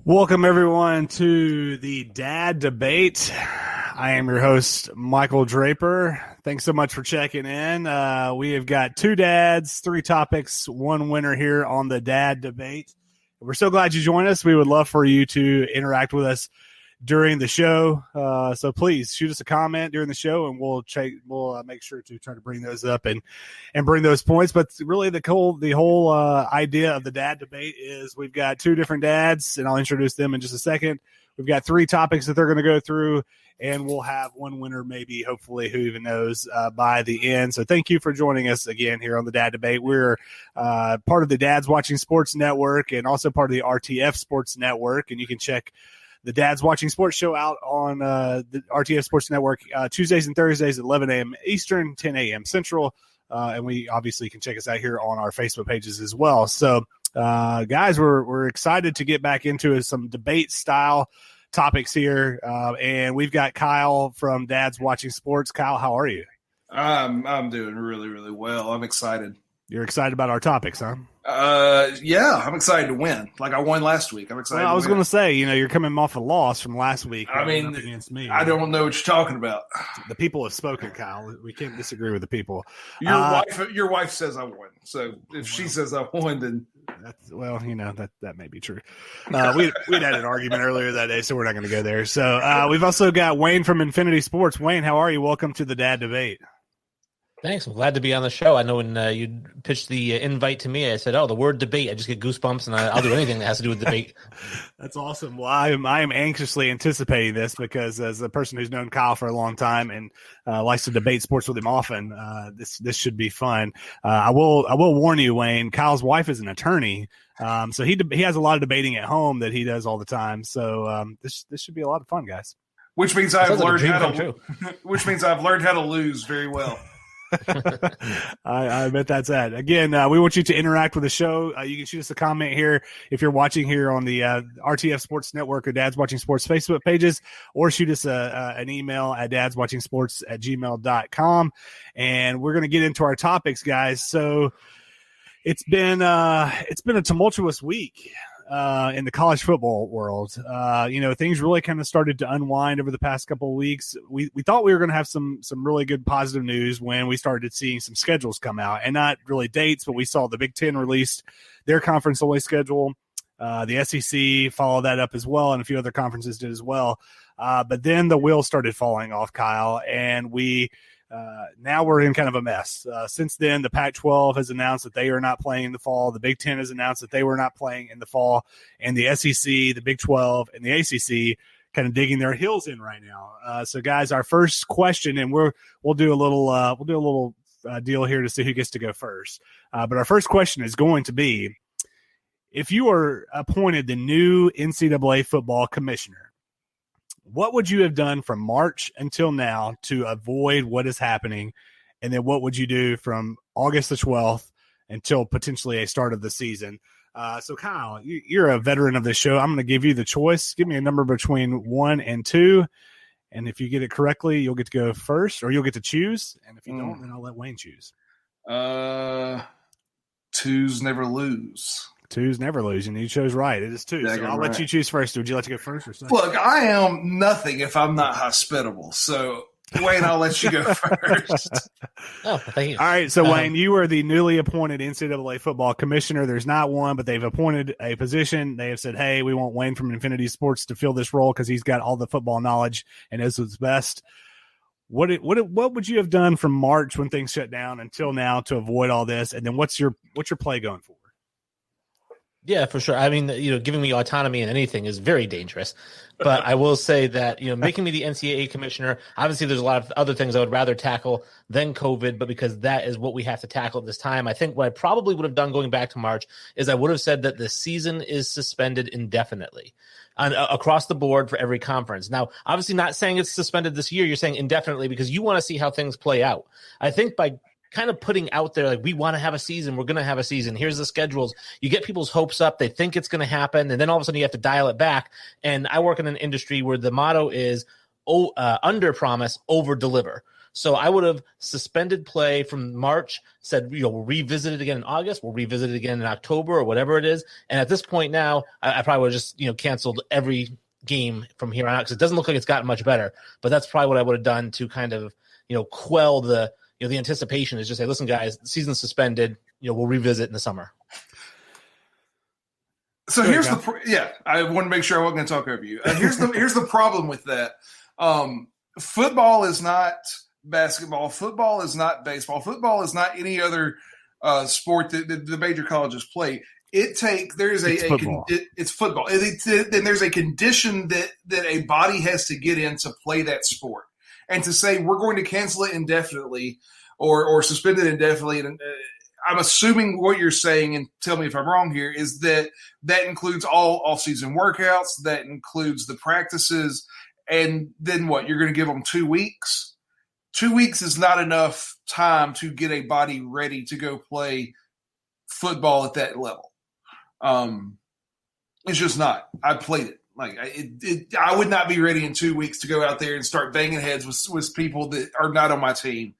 Welcome, everyone, to the Dad Debate. I am your host, Michael Draper. Thanks so much for checking in. We have got two dads, three topics, one winner here on the Dad Debate. We're so glad you joined us. We would love for you to interact with us during the show. So please shoot us a comment during the show, and we'll make sure to try to bring those up and bring those points. But really, the whole idea of the Dad Debate is we've got two different dads, and I'll introduce them in just a second. We've got three topics that they're going to go through, and we'll have one winner, maybe, hopefully, who even knows, by the end. So thank you for joining us again here on the Dad Debate. We're part of the Dads Watching Sports Network and also part of the RTF Sports Network, and you can check the Dads Watching Sports show out on the RTF Sports Network Tuesdays and Thursdays at 11 a.m. Eastern, 10 a.m. Central. And we obviously can check us out here on our Facebook pages as well. So, guys, we're excited to get back into some debate-style topics here. And we've got Kyle from Dads Watching Sports. Kyle, how are you? I'm doing really, really well. I'm excited. You're excited about our topics, huh? Yeah, I'm excited to win. Like I won last week. I'm excited. Well, I was going to say, you're coming off a loss from last week. I mean, against me. I don't know what you're talking about. The people have spoken, Kyle. We can't disagree with the people. Your wife says I won. So if she says I won, then that may be true. We'd had an argument earlier that day, so we're not going to go there. So we've also got Wayne from Infinity Sports. Wayne, how are you? Welcome to the Dad Debate. Thanks. I'm glad to be on the show. I know when you pitched the invite to me, I said, the word debate. I just get goosebumps, and I'll do anything that has to do with debate. That's awesome. Well, I am anxiously anticipating this because as a person who's known Kyle for a long time and likes to debate sports with him often, this should be fun. I will warn you, Wayne, Kyle's wife is an attorney, so he has a lot of debating at home that he does all the time. So this should be a lot of fun, guys. Which means I've learned how to lose very well. I bet that's that. Again, we want you to interact with the show. You can shoot us a comment here if you're watching here on the RTF Sports Network or Dads Watching Sports Facebook pages, or shoot us an email at dadswatchingsports@gmail.com. And we're going to get into our topics, guys. So it's been a tumultuous week in the college football world. Things really kind of started to unwind over the past couple of weeks. We thought we were going to have some really good positive news when we started seeing some schedules come out, and not really dates, but we saw the Big Ten released their conference only schedule. The SEC followed that up as well, and a few other conferences did as well. But then the wheels started falling off, Kyle, and now we're in kind of a mess. Since then, the Pac-12 has announced that they are not playing in the fall. The Big Ten has announced that they were not playing in the fall. And the SEC, the Big 12, and the ACC kind of digging their heels in right now. So, guys, our first question, and we'll do a little deal here to see who gets to go first. But our first question is going to be, if you are appointed the new NCAA Football Commissioner, what would you have done from March until now to avoid what is happening? And then what would you do from August the 12th until potentially a start of the season? So, Kyle, you're a veteran of this show. I'm going to give you the choice. Give me a number between 1 and 2. And if you get it correctly, you'll get to go first, or you'll get to choose. And if you don't, then I'll let Wayne choose. Twos never lose. Twos never lose, and you chose right. It is 2. So I'll let you choose first. Would you like to go first or second? Look, I am nothing if I'm not hospitable. So, Wayne, I'll let you go first. Thank you. All right, so Wayne, you are the newly appointed NCAA Football Commissioner. There's not one, but they've appointed a position. They have said, hey, we want Wayne from Infinity Sports to fill this role because he's got all the football knowledge and is his best. What would you have done from March when things shut down until now to avoid all this? And then what's your play going forward? Yeah, for sure. I mean, giving me autonomy in anything is very dangerous. But I will say that, making me the NCAA commissioner, obviously there's a lot of other things I would rather tackle than COVID, but because that is what we have to tackle at this time, I think what I probably would have done going back to March is I would have said that the season is suspended indefinitely across the board for every conference. Now, obviously not saying it's suspended this year, you're saying indefinitely because you want to see how things play out. I think by kind of putting out there, like, we want to have a season, we're going to have a season, here's the schedules, you get people's hopes up, they think it's going to happen, and then all of a sudden you have to dial it back. And I work in an industry where the motto is under promise, over deliver. So I would have suspended play from March, said, we'll revisit it again in August, we'll revisit it again in October or whatever it is. And at this point now, I probably would have just, canceled every game from here on out, because it doesn't look like it's gotten much better. But that's probably what I would have done to kind of, quell the anticipation, is just say, listen, guys, the season's suspended, we'll revisit in the summer. So here's I want to make sure I wasn't going to talk over you. Here's the problem with that. Football is not basketball. Football is not baseball. Football is not any other sport that the major colleges play. It's football. It's football. Then there's a condition that a body has to get in to play that sport, and to say we're going to cancel it indefinitely or suspend it indefinitely. And I'm assuming what you're saying, and tell me if I'm wrong here, is that includes all off-season workouts, that includes the practices, and then what? You're going to give them 2 weeks? 2 weeks is not enough time to get a body ready to go play football at that level. It's just not. I played it. I would not be ready in 2 weeks to go out there and start banging heads with people that are not on my team,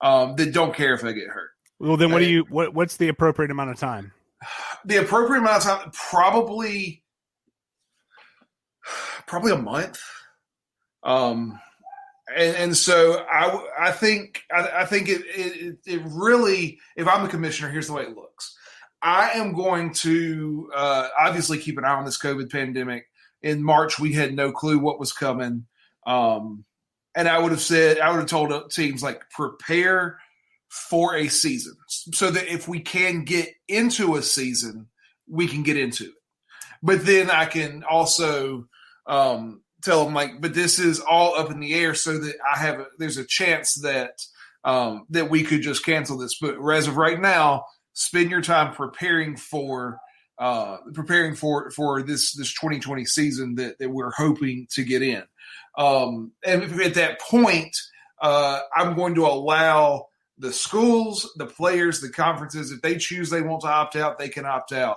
that don't care if I get hurt. Well, then what's the appropriate amount of time? The appropriate amount of time, probably a month. And so I think it really, if I'm the commissioner, here's the way it looks. I am going to obviously keep an eye on this COVID pandemic. In March, we had no clue what was coming. And I would have told teams, prepare for a season, so that if we can get into a season, we can get into it. But then I can also tell them, but this is all up in the air, so that there's a chance that we could just cancel this. But as of right now, spend your time preparing for this 2020 season that we're hoping to get in. And at that point, I'm going to allow the schools, the players, the conferences, if they choose they want to opt out, they can opt out.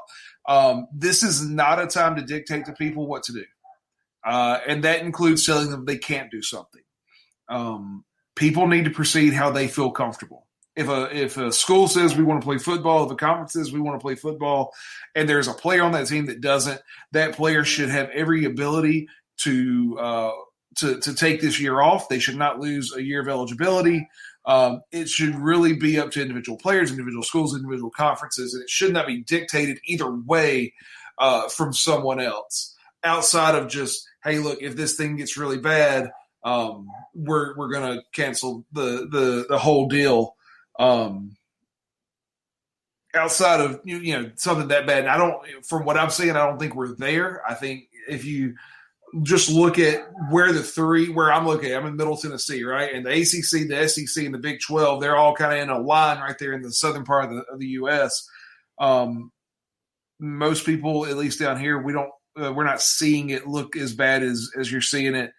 This is not a time to dictate to people what to do. And that includes telling them they can't do something. People need to proceed how they feel comfortable. If a school says we want to play football, if a conference says we want to play football, and there's a player on that team that doesn't, that player should have every ability to take this year off. They should not lose a year of eligibility. It should really be up to individual players, individual schools, individual conferences, and it should not be dictated either way from someone else, outside of just, hey, look, if this thing gets really bad, we're going to cancel the whole deal. Outside of something that bad, and from what I'm seeing, I don't think we're there. I think if you just look at where I'm looking, I'm in Middle Tennessee, right? And the ACC, the SEC, and the Big 12, they're all kind of in a line right there in the southern part of the U.S. Most people, at least down here, we're not seeing it look as bad as you're seeing it,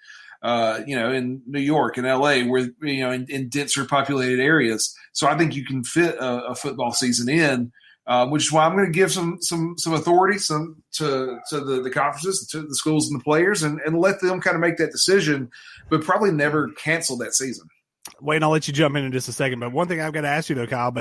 in New York and LA, where, in denser populated areas. So I think you can fit a football season in, which is why I'm going to give some authority to the conferences, to the schools and the players, and let them kind of make that decision, but probably never cancel that season. Wayne, I'll let you jump in just a second, but one thing I've got to ask you though, Kyle,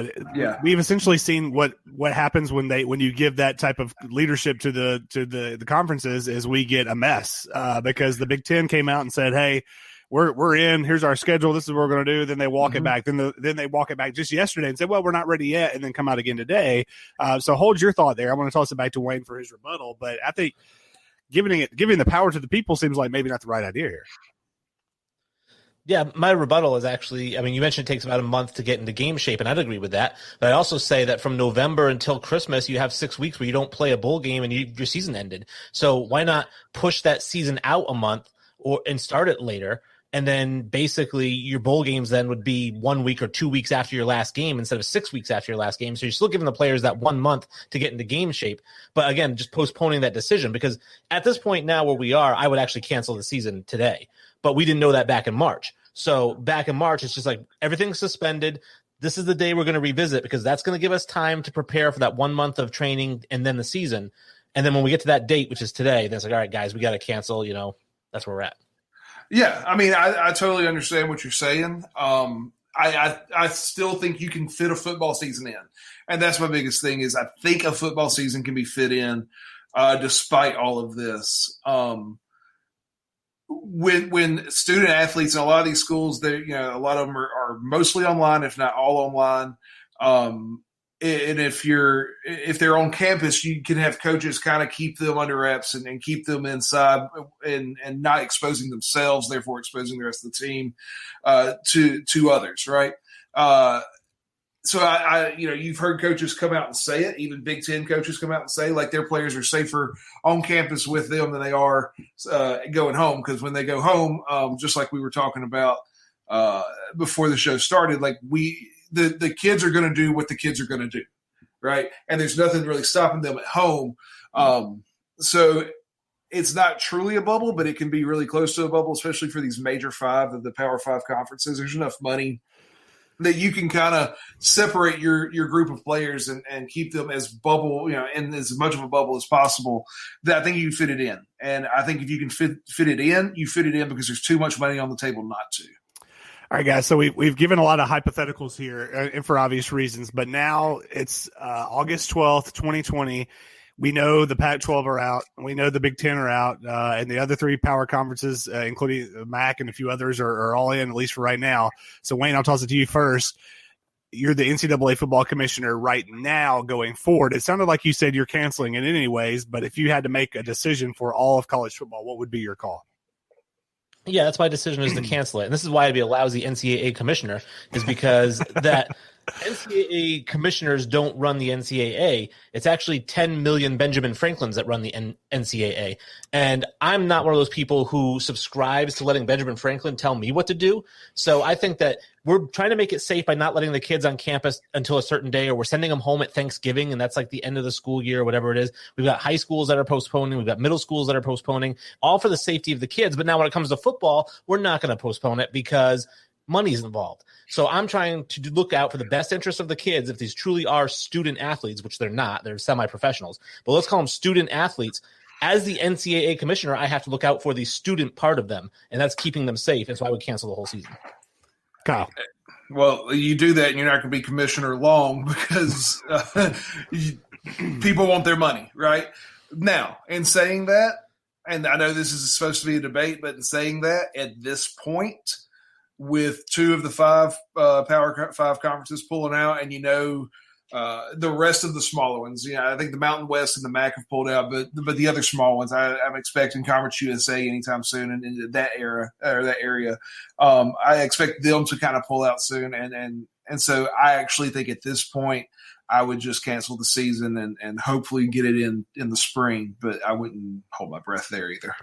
we've essentially seen what happens when you give that type of leadership to the conferences is we get a mess, because the Big Ten came out and said, hey, we're in, here's our schedule, this is what we're going to do. Then they walk it back. Then they walk it back just yesterday and said, well, we're not ready yet. And then come out again today. So hold your thought there. I want to toss it back to Wayne for his rebuttal, but I think giving the power to the people seems like maybe not the right idea here. Yeah, my rebuttal is actually, you mentioned it takes about a month to get into game shape, and I'd agree with that. But I also say that from November until Christmas, you have 6 weeks where you don't play a bowl game and your season ended. So why not push that season out a month and start it later? And then basically your bowl games then would be 1 week or 2 weeks after your last game instead of 6 weeks after your last game. So you're still giving the players that 1 month to get into game shape. But again, just postponing that decision, because at this point now where we are, I would actually cancel the season today. But we didn't know that back in March. So back in March, it's just like everything's suspended. This is the day we're going to revisit, because that's going to give us time to prepare for that 1 month of training and then the season. And then when we get to that date, which is today, then it's like, all right, guys, we got to cancel. That's where we're at. Yeah, I mean, I totally understand what you're saying. I still think you can fit a football season in, and that's my biggest thing. Is I think a football season can be fit in, despite all of this. When student athletes in a lot of these schools, they a lot of them are mostly online, if not all online. And if they're on campus, you can have coaches kind of keep them under wraps and keep them inside and not exposing themselves, therefore exposing the rest of the team to others, right? So I you've heard coaches come out and say it, even Big Ten coaches come out and say like their players are safer on campus with them than they are going home, because when they go home, just like we were talking about before the show started, like the kids are going to do what the kids are going to do, right? And there's nothing really stopping them at home. So it's not truly a bubble, but it can be really close to a bubble, especially for these major five of the Power Five conferences. There's enough money that you can kind of separate your group of players and keep them as bubble, in as much of a bubble as possible, that I think you can fit it in. And I think if you can fit it in, you fit it in because there's too much money on the table not to. All right, guys. So we've given a lot of hypotheticals here, and for obvious reasons. But now it's August 12th, 2020. We know the Pac-12 are out. We know the Big Ten are out, and the other three power conferences, including MAC and a few others, are all in, at least for right now. So, Wayne, I'll toss it to you first. You're the NCAA Football Commissioner right now going forward. It sounded like you said you're canceling it anyways, but if you had to make a decision for all of college football, what would be your call? Yeah, that's my decision, is to cancel it. And this is why I'd be a lousy NCAA commissioner, is because that NCAA commissioners don't run the NCAA. It's actually 10 million Benjamin Franklins that run the NCAA. And I'm not one of those people who subscribes to letting Benjamin Franklin tell me what to do. So I think that we're trying to make it safe by not letting the kids on campus until a certain day, or we're sending them home at Thanksgiving, and that's like the end of the school year or whatever it is. We've got high schools that are postponing. We've got middle schools that are postponing, all for the safety of the kids. But now when it comes to football, we're not going to postpone it because money's involved. So I'm trying to look out for the best interest of the kids. If these truly are student athletes, which they're not, they're semi-professionals, but let's call them student athletes. As the NCAA commissioner, I have to look out for the student part of them, and that's keeping them safe. And so I would cancel the whole season. Kyle. Well, you do that and you're not going to be commissioner long, because people want their money, right? Now, in saying that, and I know this is supposed to be a debate, but in saying that, at this point, with two of the five Power Five conferences pulling out, and the rest of the smaller ones, I think the Mountain West and the MAC have pulled out, but the other small ones, I'm expecting Conference USA anytime soon, and in that area. I expect them to kind of pull out soon, and so I actually think at this point I would just cancel the season and hopefully get it in the spring, but I wouldn't hold my breath there either.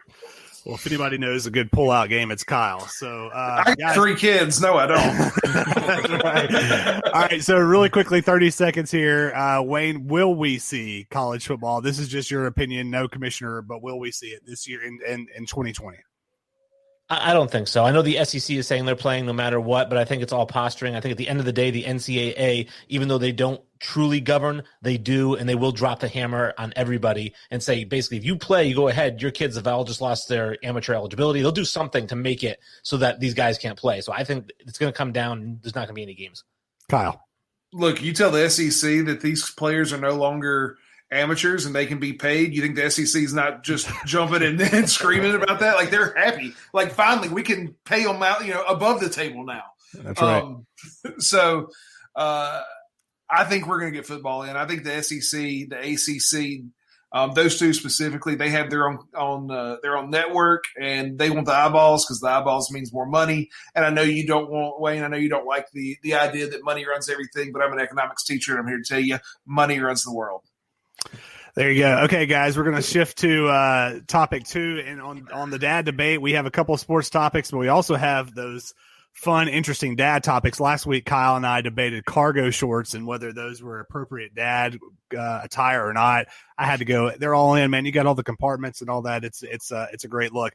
Well, if anybody knows a good pull-out game, it's Kyle. So I got 3 kids. No, I don't. That's right. All right, so really quickly, 30 seconds here. Wayne, will we see college football? This is just your opinion, no commissioner, but will we see it this year in 2020? I don't think so. I know the SEC is saying they're playing no matter what, but I think it's all posturing. I think at the end of the day, the NCAA, even though they don't truly govern, they do, and they will drop the hammer on everybody and say, basically, if you play, you go ahead. Your kids have all just lost their amateur eligibility. They'll do something to make it so that these guys can't play. So I think it's going to come down. There's not going to be any games. Kyle. Look, you tell the SEC that these players are no longer amateurs and they can be paid. You think the SEC is not just jumping and screaming about that? Like, they're happy. Like, finally, we can pay them out, above the table now. That's right. So I think we're going to get football in. I think the SEC, the ACC, those two specifically, they have their own network, and they want the eyeballs because the eyeballs means more money. And I know you don't want, Wayne, I know you don't like the idea that money runs everything, but I'm an economics teacher, and I'm here to tell you money runs the world. There you go. Okay, guys, we're going to shift to topic 2. And on the dad debate, we have a couple of sports topics, but we also have those fun, interesting dad topics. Last week, Kyle and I debated cargo shorts and whether those were appropriate dad attire or not. I had to go. They're all in, man. You got all the compartments and all that. It's a great look.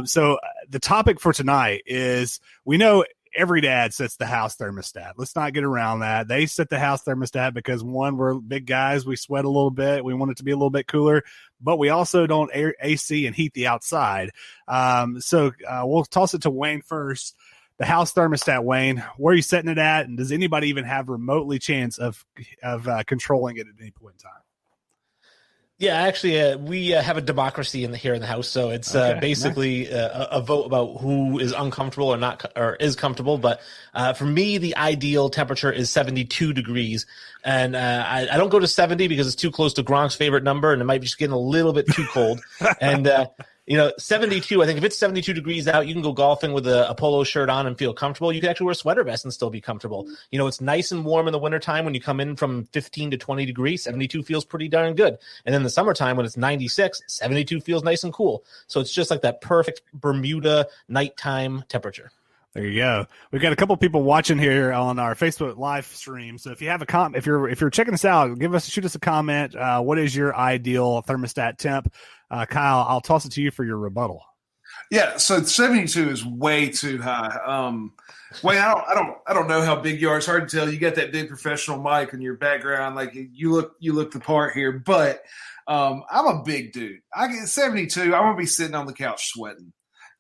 So the topic for tonight is, we know every dad sets the house thermostat. Let's not get around that. They set the house thermostat because, one, we're big guys. We sweat a little bit. We want it to be a little bit cooler, but we also don't AC and heat the outside. So we'll toss it to Wayne first. The house thermostat, Wayne, where are you setting it at? And does anybody even have remotely chance of controlling it at any point in time? Yeah, actually, we have a democracy here in the house, so it's basically nice. A vote about who is uncomfortable or not, or is comfortable. But for me, the ideal temperature is 72 degrees, and I don't go to 70 because it's too close to Gronk's favorite number, and it might be just getting a little bit too cold. And 72. I think if it's 72 degrees out, you can go golfing with a polo shirt on and feel comfortable. You can actually wear a sweater vest and still be comfortable. It's nice and warm in the wintertime when you come in from 15 to 20 degrees. 72 feels pretty darn good. And then the summertime when it's 96, 72 feels nice and cool. So it's just like that perfect Bermuda nighttime temperature. There you go. We've got a couple people watching here on our Facebook live stream. So if you have a comment, if you're checking us out, shoot us a comment. What is your ideal thermostat temp? Kyle, I'll toss it to you for your rebuttal. Yeah, so 72 is way too high. Wayne, I don't know how big you are. It's hard to tell. You got that big professional mic in your background, like you look the part here. But I'm a big dude. I get 72. I'm gonna be sitting on the couch sweating.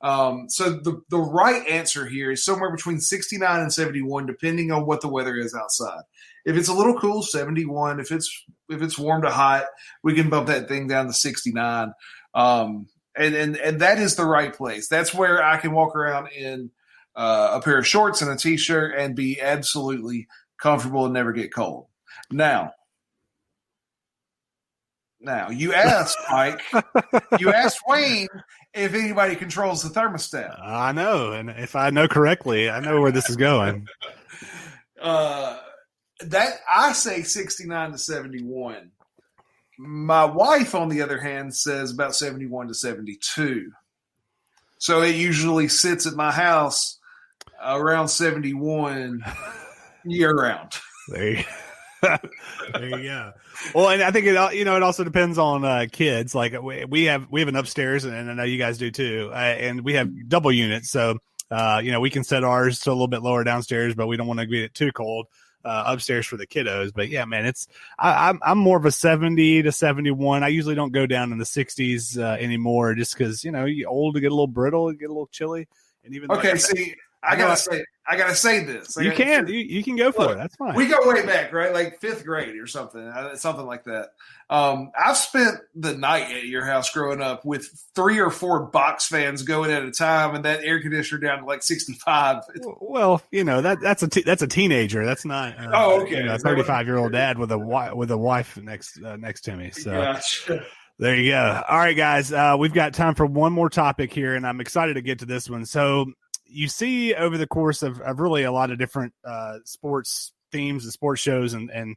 So the right answer here is somewhere between 69 and 71, depending on what the weather is outside. If it's a little cool, 71. If it's warm to hot, we can bump that thing down to 69. And that is the right place. That's where I can walk around in a pair of shorts and a t-shirt and be absolutely comfortable and never get cold. Now you asked Mike, you asked Wayne if anybody controls the thermostat. I know, and if I know correctly, I know where this is going. That I say 69 to 71. My wife, on the other hand, says about 71 to 72. So it usually sits at my house around 71 year round. There you go. Well, and I think it also depends on kids. Like we have an upstairs, and I know you guys do too. And we have double units, so we can set ours to a little bit lower downstairs, but we don't want to get it too cold upstairs for the kiddos. But yeah, man, I'm more of a 70 to 71. I usually don't go down in the 60s anymore, just because you old to get a little brittle, get a little chilly, and even I gotta say this. You can go for it. That's fine. We go way back, right? Like 5th grade or something like that. I've spent the night at your house growing up with 3 or 4 box fans going at a time, and that air conditioner down to like 65. Well, that's a teenager. That's not. A 35-year-old dad with a wife next to me. So. Gotcha. There you go. All right, guys. We've got time for one more topic here, and I'm excited to get to this one. So. You see over the course of really a lot of different sports themes and sports shows and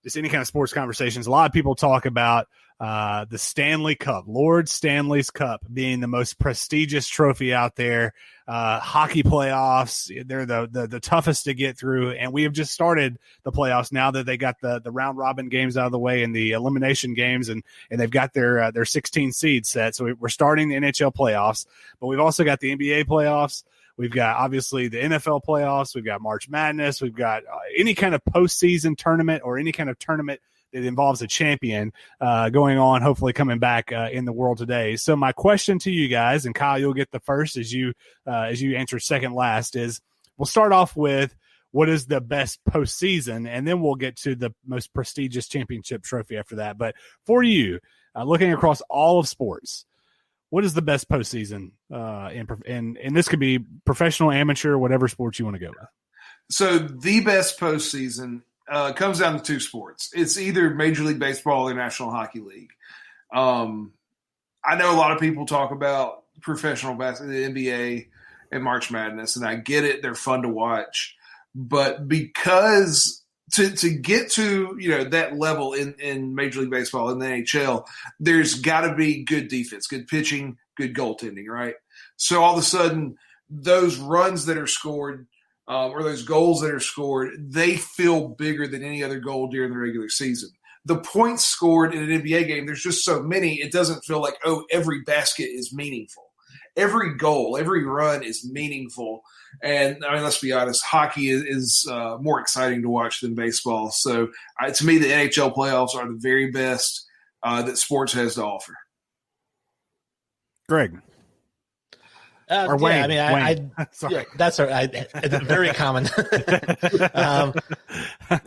just any kind of sports conversations, a lot of people talk about the Stanley Cup, Lord Stanley's Cup being the most prestigious trophy out there. Hockey playoffs, they're the toughest to get through. And we have just started the playoffs now that they got the round robin games out of the way and the elimination games, and they've got their 16 seeds set. So we're starting the NHL playoffs, but we've also got the NBA playoffs. We've got, obviously, the NFL playoffs. We've got March Madness. We've got any kind of postseason tournament or any kind of tournament that involves a champion going on, hopefully coming back in the world today. So my question to you guys, and Kyle, you'll get the first as you answer second last, is we'll start off with what is the best postseason, and then we'll get to the most prestigious championship trophy after that. But for you, looking across all of sports, what is the best postseason? And this could be professional, amateur, whatever sports you want to go with. So the best postseason comes down to 2 sports. It's either Major League Baseball or National Hockey League. I know a lot of people talk about professional basketball, the NBA, and March Madness, and I get it. They're fun to watch. But because to get to that level in Major League Baseball and the NHL, there's got to be good defense, good pitching, good goaltending, right? So all of a sudden, those runs that are scored or those goals that are scored, they feel bigger than any other goal during the regular season. The points scored in an NBA game, there's just so many, it doesn't feel like, every basket is meaningful. every goal, every run is meaningful. And I mean, let's be honest, hockey is more exciting to watch than baseball. So to me, the NHL playoffs are the very best that sports has to offer. Greg. Or Wayne. Yeah, I mean, sorry. Yeah, that's very common. Wait,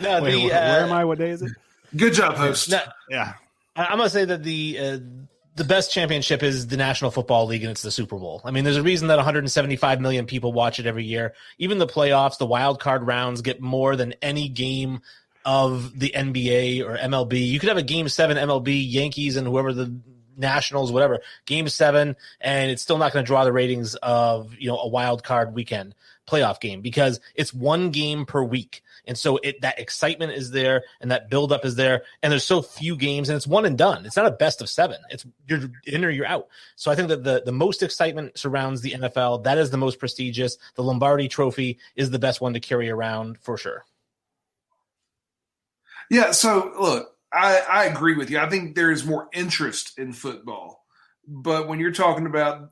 where am I? What day is it? Good job, host. Yeah. I'm going to say that the best championship is the National Football League, and it's the Super Bowl. I mean, there's a reason that 175 million people watch it every year. Even the playoffs, the wild card rounds get more than any game of the NBA or MLB. You could have a Game 7 MLB, Yankees and whoever the Nationals, whatever, Game 7, and it's still not going to draw the ratings of a wild card weekend playoff game because it's one game per week. And so that excitement is there and that buildup is there. And there's so few games and it's one and done. It's not a best of 7. It's you're in or you're out. So I think that the most excitement surrounds the NFL. That is the most prestigious. The Lombardi Trophy is the best one to carry around for sure. Yeah. So look, I agree with you. I think there is more interest in football. But when you're talking about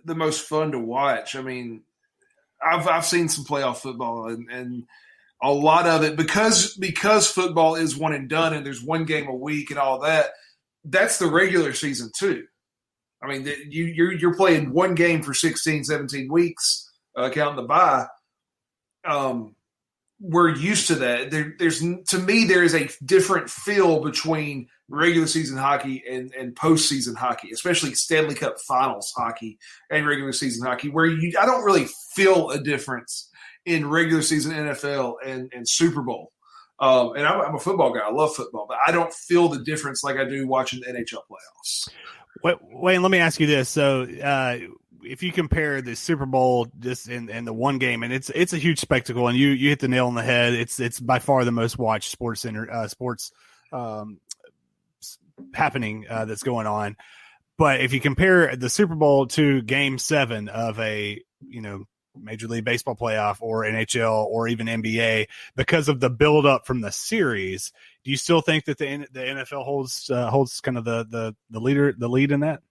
the most fun to watch, I mean, I've seen some playoff football and a lot of it because football is one and done and there's one game a week and all that. That's the regular season too. I mean, you're playing one game for 16, 17 weeks, counting the bye. We're used to that. There is a different feel between regular season hockey and postseason hockey, especially Stanley Cup Finals hockey and regular season hockey, where I don't really feel a difference in regular season NFL and Super Bowl. And I'm a football guy. I love football, but I don't feel the difference like I do watching the NHL playoffs. Wayne, let me ask you this. So, if you compare the Super Bowl just in the one game, and it's a huge spectacle, and you hit the nail on the head. It's by far the most watched sports happening that's going on. But if you compare the Super Bowl to Game 7 of a Major League Baseball playoff or NHL or even NBA, because of the build up from the series, do you still think that the NFL holds kind of the lead in that?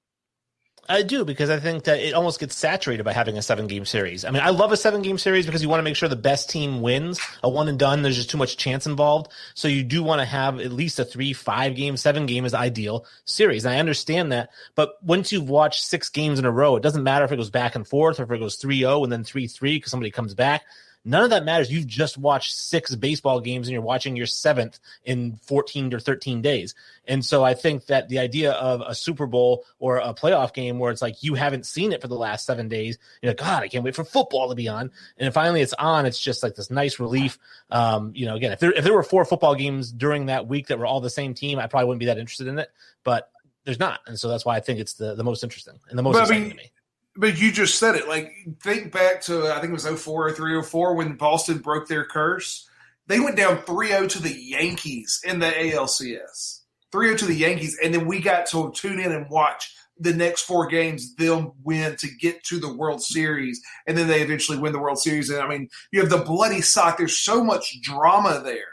I do, because I think that it almost gets saturated by having a 7-game series. I mean, I love a 7-game series because you want to make sure the best team wins. A one and done, there's just too much chance involved. So you do want to have at least a 3, 5 game, 7 game is the ideal series. And I understand that. But once you've watched 6 games in a row, it doesn't matter if it goes back and forth or if it goes 3-0 and then 3-3 because somebody comes back. None of that matters. You've just watched 6 baseball games and you're watching your 7th in 14 or 13 days. And so I think that the idea of a Super Bowl or a playoff game where it's like you haven't seen it for the last 7 days, you're like, God, I can't wait for football to be on. And finally it's on. It's just like this nice relief. Again, if there were 4 football games during that week that were all the same team, I probably wouldn't be that interested in it. But there's not. And so that's why I think it's the most interesting and the most exciting to me. But you just said it. Like, think back to, I think it was 04 or 3-04 when Boston broke their curse. They went down 3-0 to the Yankees in the ALCS. 3-0 to the Yankees, and then we got to tune in and watch the next 4 games them win to get to the World Series, and then they eventually win the World Series. And, I mean, you have the bloody sock. There's so much drama there,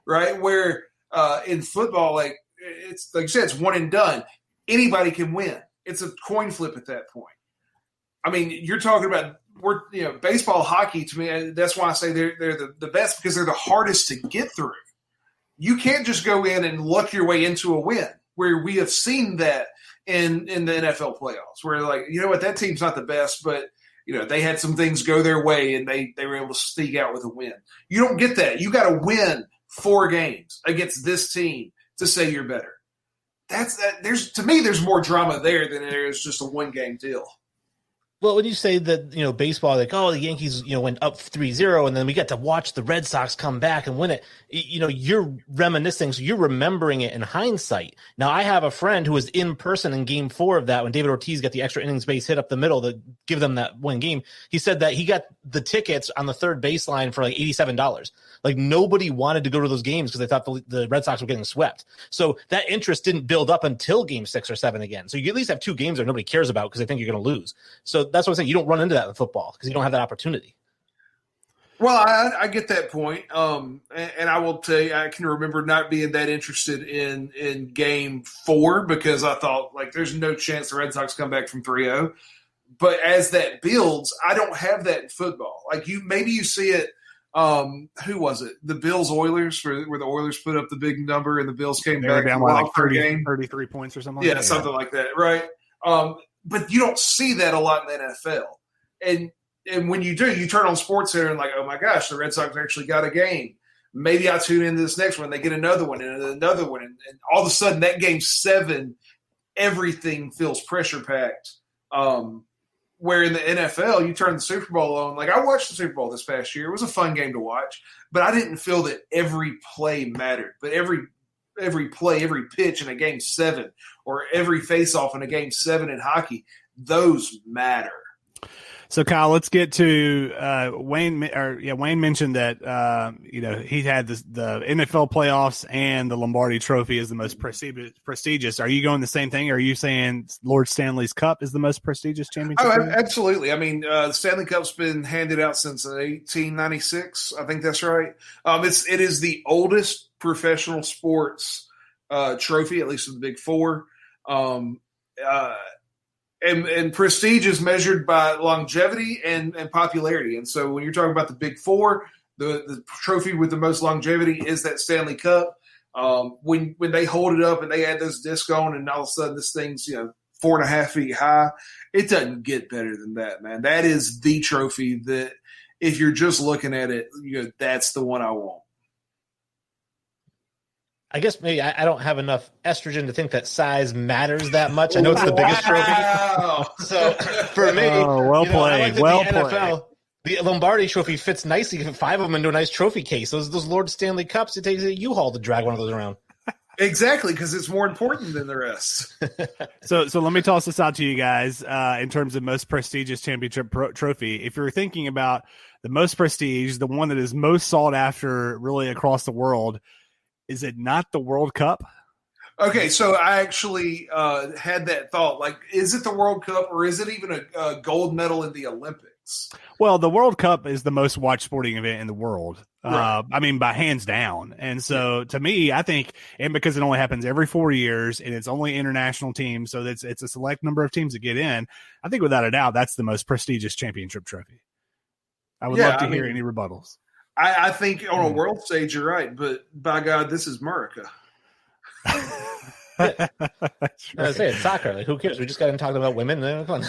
right, where in football, like it's like you said, it's one and done. Anybody can win. It's a coin flip at that point. I mean, you're talking about baseball, hockey. To me, that's why I say they're the best because they're the hardest to get through. You can't just go in and luck your way into a win. Where we have seen that in the NFL playoffs, where like that team's not the best, but they had some things go their way and they were able to sneak out with a win. You don't get that. You got to win 4 games against this team to say you're better. There's more drama there than there is just a 1-game deal. Well, when you say that, baseball, like, oh, the Yankees, went up 3-0 and then we got to watch the Red Sox come back and win it, you're reminiscing. So you're remembering it in hindsight. Now, I have a friend who was in person in Game 4 of that when David Ortiz got the extra innings base hit up the middle to give them that win game. He said that he got the tickets on the third baseline for like $87. Like nobody wanted to go to those games because they thought the Red Sox were getting swept. So that interest didn't build up until Game 6 or 7 again. So you at least have 2 games that nobody cares about because they think you're going to lose. So that's what I'm saying. You don't run into that in football because you don't have that opportunity. Well, I get that point. And I will tell you, I can remember not being that interested in Game 4 because I thought, like, there's no chance the Red Sox come back from 3-0. But as that builds, I don't have that in football. Like maybe you see it. Who was it? The Bills Oilers, where the Oilers put up the big number and the Bills came back down by like 33 points or something. Yeah, something like that, right? But you don't see that a lot in the NFL. And when you do, you turn on SportsCenter and like, oh my gosh, the Red Sox actually got a game. Maybe I tune into this next one. They get another one and another one, and all of a sudden that game 7, everything feels pressure packed. Where in the NFL, you turn the Super Bowl on. Like I watched the Super Bowl this past year. It was a fun game to watch, but I didn't feel that every play mattered. But every play, every pitch in a game 7, or every face-off in a game 7 in hockey, those matter. So Kyle, let's get to Wayne. Wayne mentioned that he had the NFL playoffs and the Lombardi Trophy is the most prestigious. Are you going the same thing? Or are you saying Lord Stanley's Cup is the most prestigious championship? Oh, absolutely. I mean, the Stanley Cup's been handed out since 1896. I think that's right. It is the oldest professional sports trophy, at least of the Big Four. And prestige is measured by longevity and popularity. And so when you're talking about the Big Four, the trophy with the most longevity is that Stanley Cup. When they hold it up and they add those discs on and all of a sudden this thing's 4.5 feet high, it doesn't get better than that, man. That is the trophy that if you're just looking at it, that's the one I want. I guess maybe I don't have enough estrogen to think that size matters that much. I know it's the biggest trophy. So for me, well played. NFL, the Lombardi Trophy fits nicely. You can 5 of them into a nice trophy case. Those Lord Stanley Cups, it takes a U-Haul to drag one of those around. Exactly, because it's more important than the rest. So let me toss this out to you guys in terms of most prestigious championship trophy. If you're thinking about the most prestige, the one that is most sought after really across the world, is it not the World Cup? Okay, so I actually had that thought. Like, is it the World Cup or is it even a gold medal in the Olympics? Well, the World Cup is the most watched sporting event in the world. Right. I mean, by hands down. And so to me, I think, and because it only happens every 4 years and it's only international teams, so it's a select number of teams that get in, I think without a doubt, that's the most prestigious championship trophy. I would love to hear any rebuttals. I think on a world stage, you're right, but by God, this is America. I say it's soccer. Like, who cares? We just got in talking about women. Come on.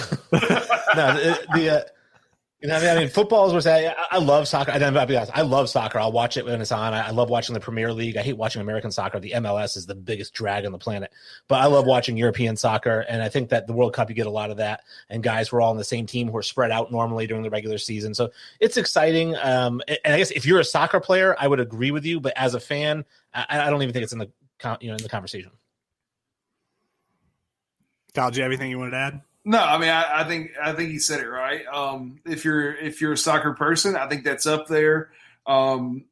I mean, football is where I love soccer. I'll be honest, I love soccer. I'll watch it when it's on. I love watching the Premier League. I hate watching American soccer. The MLS is the biggest drag on the planet. But I love watching European soccer, and I think that the World Cup, you get a lot of that. And guys who are all on the same team who are spread out normally during the regular season. So it's exciting. And I guess if you're a soccer player, I would agree with you. But as a fan, I don't even think it's in the conversation. Kyle, do you have anything you wanted to add? No, I mean, I think he said it right. If you're a soccer person, I think that's up there. And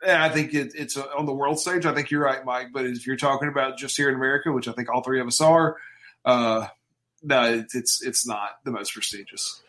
I think it's on the world stage. I think you're right, Mike. But if you're talking about just here in America, which I think all three of us are, no, it's not the most prestigious.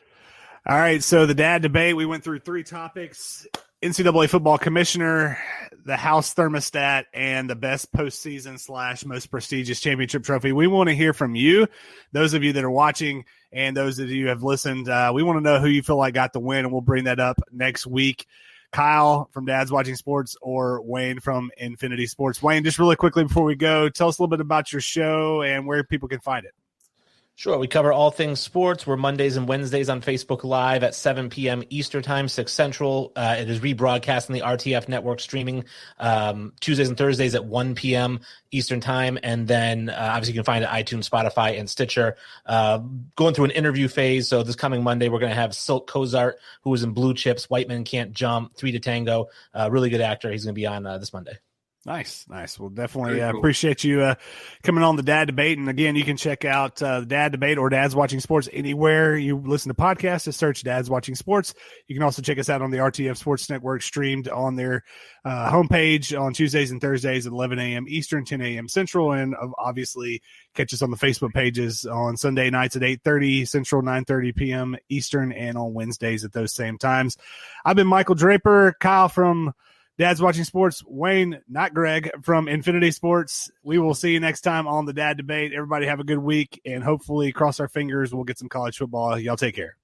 All right, so the dad debate, we went through 3 topics: NCAA Football Commissioner, the House Thermostat, and the best postseason / most prestigious championship trophy. We want to hear from you, those of you that are watching, and those of you who have listened. We want to know who you feel like got the win, and we'll bring that up next week. Kyle from Dad's Watching Sports or Wayne from Infinity Sports. Wayne, just really quickly before we go, tell us a little bit about your show and where people can find it. Sure. We cover all things sports. We're Mondays and Wednesdays on Facebook Live at 7 p.m. Eastern Time, 6 Central. It is rebroadcast on the RTF network streaming Tuesdays and Thursdays at 1 p.m. Eastern Time. And then obviously you can find it at iTunes, Spotify, and Stitcher. Going through an interview phase. So this coming Monday, we're going to have Silk Cozart, who was in Blue Chips, White Men Can't Jump, 3 to Tango. Really good actor. He's going to be on this Monday. Nice. Well, definitely appreciate you coming on the Dad Debate. And again, you can check out the Dad Debate or Dad's Watching Sports anywhere you listen to podcasts. Just search Dad's Watching Sports. You can also check us out on the RTF Sports Network, streamed on their homepage on Tuesdays and Thursdays at 11 a.m. Eastern, 10 a.m. Central, and obviously catch us on the Facebook pages on Sunday nights at 8:30 Central, 9:30 p.m. Eastern, and on Wednesdays at those same times. I've been Michael Draper. Kyle from Dad's Watching Sports, Wayne, not Greg, from Infinity Sports. We will see you next time on the Dad Debate. Everybody have a good week, and hopefully, cross our fingers, we'll get some college football. Y'all take care.